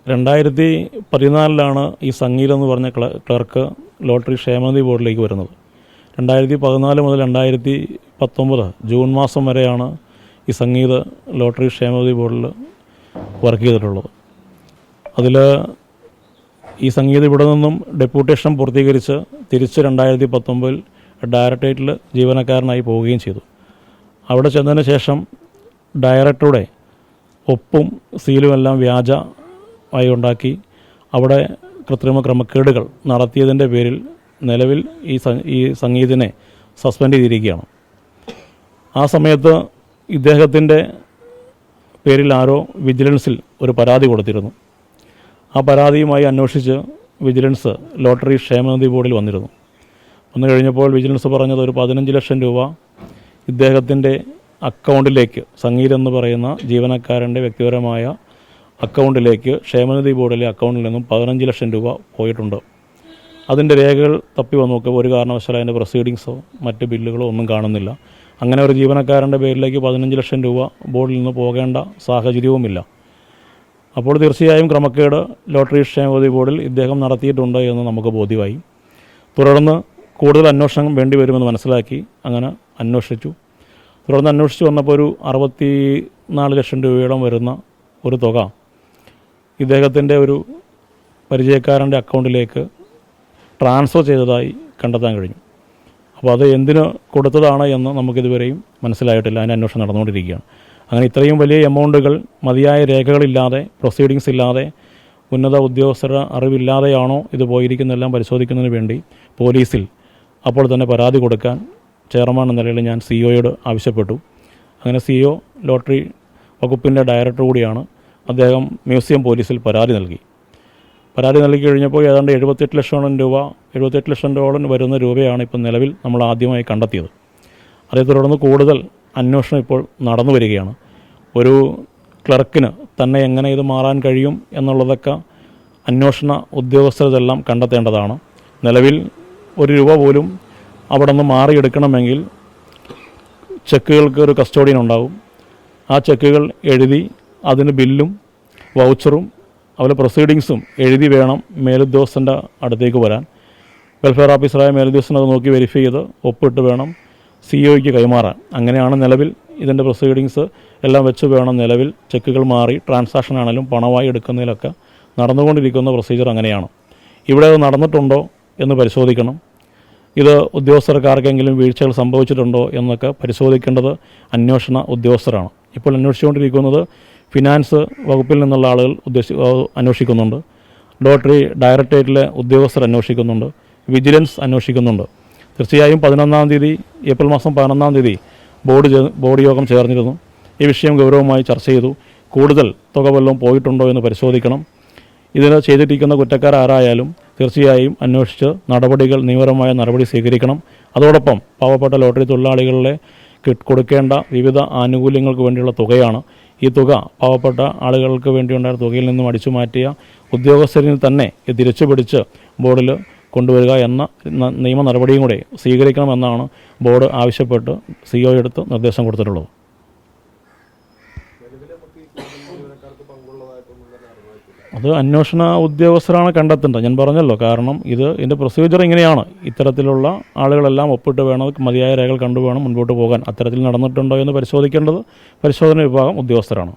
2014 ഈ സംഗീതം എന്ന് പറഞ്ഞ ക്ലർക്ക് ലോട്ടറി ക്ഷേമനിധി ബോർഡിലേക്ക് വരുന്നത്. 2014 മുതൽ 2019 ജൂൺ മാസം വരെയാണ് ഈ സംഗീത ലോട്ടറി ക്ഷേമനിധി ബോർഡിൽ വർക്ക് ചെയ്തിട്ടുള്ളത്. അതിൽ ഈ സംഗീതം ഇവിടെ നിന്നും ഡെപ്യൂട്ടേഷൻ പൂർത്തീകരിച്ച് തിരിച്ച് 2019 ഡയറക്ടറേറ്റിൽ ജീവനക്കാരനായി പോവുകയും ചെയ്തു. അവിടെ ചെന്നതിന് ശേഷം ഡയറക്ടറുടെ ഒപ്പും സീലുമെല്ലാം വ്യാജമായി ഉണ്ടാക്കി അവിടെ കൃത്രിമ ക്രമക്കേടുകൾ നടത്തിയതിൻ്റെ പേരിൽ നിലവിൽ ഈ സംഗീതിനെ സസ്പെൻഡ് ചെയ്തിരിക്കുകയാണ്. ആ സമയത്ത് ഇദ്ദേഹത്തിൻ്റെ പേരിൽ ആരോ വിജിലൻസിൽ ഒരു പരാതി കൊടുത്തിരുന്നു. ആ പരാതിയുമായി അന്വേഷിച്ച് വിജിലൻസ് ലോട്ടറി ക്ഷേമനിധി ബോർഡിൽ വന്നിരുന്നു. വന്നു കഴിഞ്ഞപ്പോൾ വിജിലൻസ് പറഞ്ഞത് ഒരു 15 ലക്ഷം രൂപ ഇദ്ദേഹത്തിൻ്റെ അക്കൗണ്ടിലേക്ക്, സംഗീത് എന്ന് പറയുന്ന ജീവനക്കാരൻ്റെ വ്യക്തിപരമായ അക്കൗണ്ടിലേക്ക് ക്ഷേമനിധി ബോർഡിലെ അക്കൗണ്ടിൽ നിന്നും 15 ലക്ഷം രൂപ പോയിട്ടുണ്ട്. അതിൻ്റെ രേഖകൾ തപ്പി വന്ന് നോക്കുമ്പോൾ ഒരു കാരണവശാലും അതിൻ്റെ പ്രൊസീഡിങ്സോ മറ്റ് ബില്ലുകളോ ഒന്നും കാണുന്നില്ല. അങ്ങനെ ഒരു ജീവനക്കാരൻ്റെ പേരിലേക്ക് 15 ലക്ഷം രൂപ ബോർഡിൽ നിന്ന് പോകേണ്ട സാഹചര്യവുമില്ല. അപ്പോൾ തീർച്ചയായും ക്രമക്കേട് ലോട്ടറി ക്ഷേമനിധി ബോർഡിൽ ഇദ്ദേഹം നടത്തിയിട്ടുണ്ട് എന്ന് നമുക്ക് ബോധ്യമായി. തുടർന്ന് കൂടുതൽ അന്വേഷണം വേണ്ടി വരുമെന്ന് മനസ്സിലാക്കി അങ്ങനെ അന്വേഷിച്ചു. തുടർന്ന് അന്വേഷിച്ച് വന്നപ്പോൾ ഒരു 64 ലക്ഷം രൂപയോളം വരുന്ന ഒരു തുക ഇദ്ദേഹത്തിൻ്റെ ഒരു പരിചയക്കാരൻ്റെ അക്കൗണ്ടിലേക്ക് ട്രാൻസ്ഫർ ചെയ്തതായി കണ്ടെത്താൻ കഴിഞ്ഞു. അപ്പോൾ അത് എന്തിന് കൊടുത്തതാണ് എന്ന് നമുക്കിതുവരെയും മനസ്സിലായിട്ടില്ല. അതിൻ്റെ അന്വേഷണം നടന്നുകൊണ്ടിരിക്കുകയാണ്. അങ്ങനെ ഇത്രയും വലിയ എമൗണ്ടുകൾ മതിയായ രേഖകളില്ലാതെ, പ്രൊസീഡിങ്സ് ഇല്ലാതെ, ഉന്നത ഉദ്യോഗസ്ഥരുടെ അറിവില്ലാതെയാണോ ഇത് പോയിരിക്കുന്നതെല്ലാം പരിശോധിക്കുന്നതിന് വേണ്ടി പോലീസിൽ അപ്പോൾ തന്നെ പരാതി കൊടുക്കാൻ ചെയർമാൻ എന്ന നിലയിൽ ഞാൻ സിഇഒയോട് ആവശ്യപ്പെട്ടു. അങ്ങനെ സിഇഒ ലോട്ടറി വകുപ്പിൻ്റെ ഡയറക്ടർ കൂടിയാണ്. അദ്ദേഹം മ്യൂസിയം പോലീസിൽ പരാതി നൽകി കഴിഞ്ഞപ്പോൾ ഏതാണ്ട് 78 ലക്ഷത്തോളം വരുന്ന രൂപയാണ് ഇപ്പോൾ നിലവിൽ നമ്മൾ ആദ്യമായി കണ്ടെത്തിയത്. അതേ തുടർന്ന് കൂടുതൽ അന്വേഷണം ഇപ്പോൾ നടന്നു വരികയാണ്. ഒരു ക്ലർക്കിന് തന്നെ എങ്ങനെ ഇത് മാറാൻ കഴിയും എന്നുള്ളതൊക്കെ അന്വേഷണ ഉദ്യോഗസ്ഥരെല്ലാം കണ്ടെത്തേണ്ടതാണ്. നിലവിൽ ഒരു രൂപ പോലും അവിടെ നിന്ന് മാറിയെടുക്കണമെങ്കിൽ ചെക്കുകൾക്ക് ഒരു കസ്റ്റോഡിയൻ ഉണ്ടാവും. ആ ചെക്കുകൾ എഴുതി അതിന് ബില്ലും വൗച്ചറും അതുപോലെ പ്രൊസീഡിങ്സും എഴുതി വേണം മേലുദ്യോഗസ്ഥൻ്റെ അടുത്തേക്ക് വരാൻ. വെൽഫെയർ ഓഫീസറായ മേലുദ്യോഗസ്ഥൻ അത് നോക്കി വെരിഫൈ ചെയ്ത് ഒപ്പിട്ട് വേണം സിഇഒയ്ക്ക് കൈമാറാൻ. അങ്ങനെയാണ് നിലവിൽ ഇതിൻ്റെ പ്രൊസീഡിങ്സ് എല്ലാം വെച്ച് വേണം നിലവിൽ ചെക്കുകൾ മാറി ട്രാൻസാക്ഷൻ ആണെങ്കിലും പണമായി എടുക്കുന്നതിലൊക്കെ നടന്നുകൊണ്ടിരിക്കുന്ന പ്രൊസീജിയർ അങ്ങനെയാണ്. ഇവിടെ അത് നടന്നിട്ടുണ്ടോ എന്ന് പരിശോധിക്കണം. ഇത് ഉദ്യോഗസ്ഥർക്കാർക്കെങ്കിലും വീഴ്ചകൾ സംഭവിച്ചിട്ടുണ്ടോ എന്നൊക്കെ പരിശോധിക്കേണ്ടത് അന്വേഷണ ഉദ്യോഗസ്ഥരാണ്. ഇപ്പോൾ അന്വേഷിച്ചുകൊണ്ടിരിക്കുന്നത് ഫിനാൻസ് വകുപ്പിൽ നിന്നുള്ള ആളുകൾ അന്വേഷിക്കുന്നുണ്ട്, ലോട്ടറി ഡയറക്ടറേറ്റിലെ ഉദ്യോഗസ്ഥർ അന്വേഷിക്കുന്നുണ്ട്, വിജിലൻസ് അന്വേഷിക്കുന്നുണ്ട്. തീർച്ചയായും ഏപ്രിൽ മാസം 11 ബോർഡ് യോഗം ചേർന്നിരുന്നു. ഈ വിഷയം ഗൗരവമായി ചർച്ച ചെയ്തു. കൂടുതൽ തുക വല്ലതും പോയിട്ടുണ്ടോ എന്ന് പരിശോധിക്കണം. ഇതിന് ചെയ്തിരിക്കുന്ന കുറ്റക്കാരാരായാലും തീർച്ചയായും അന്വേഷിച്ച് നിയമപരമായ നടപടി സ്വീകരിക്കണം. അതോടൊപ്പം പാവപ്പെട്ട ലോട്ടറി തൊഴിലാളികളെ കൊടുക്കേണ്ട വിവിധ ആനുകൂല്യങ്ങൾക്ക് വേണ്ടിയുള്ള തുകയാണ്. ഈ തുക പാവപ്പെട്ട ആളുകൾക്ക് വേണ്ടിയുണ്ടായ തുകയിൽ നിന്നും അടിച്ചു മാറ്റിയ ഉദ്യോഗസ്ഥരിൽ തന്നെ തിരിച്ചു പിടിച്ച് ബോർഡിൽ കൊണ്ടുവരിക എന്ന നിയമ നടപടിയും കൂടെ സ്വീകരിക്കണമെന്നാണ് ബോർഡ് ആവശ്യപ്പെട്ട് സിഇഒ എടുത്ത് നിർദ്ദേശം കൊടുത്തിട്ടുള്ളത്. അത് അന്വേഷണ ഉദ്യോഗസ്ഥരാണ് കണ്ടെത്തേണ്ടത്. ഞാൻ പറഞ്ഞല്ലോ, കാരണം ഇതിൻ്റെ പ്രൊസീജിയർ ഇങ്ങനെയാണ്. ഇത്തരത്തിലുള്ള ആളുകളെല്ലാം ഒപ്പിട്ട് വേണം, മതിയായ രേഖകൾ കണ്ടുവേണം മുൻപോട്ട് പോകാൻ. അത്തരത്തിൽ നടന്നിട്ടുണ്ടോ എന്ന് പരിശോധിക്കേണ്ടത് പരിശോധന വിഭാഗം ഉദ്യോഗസ്ഥരാണ്.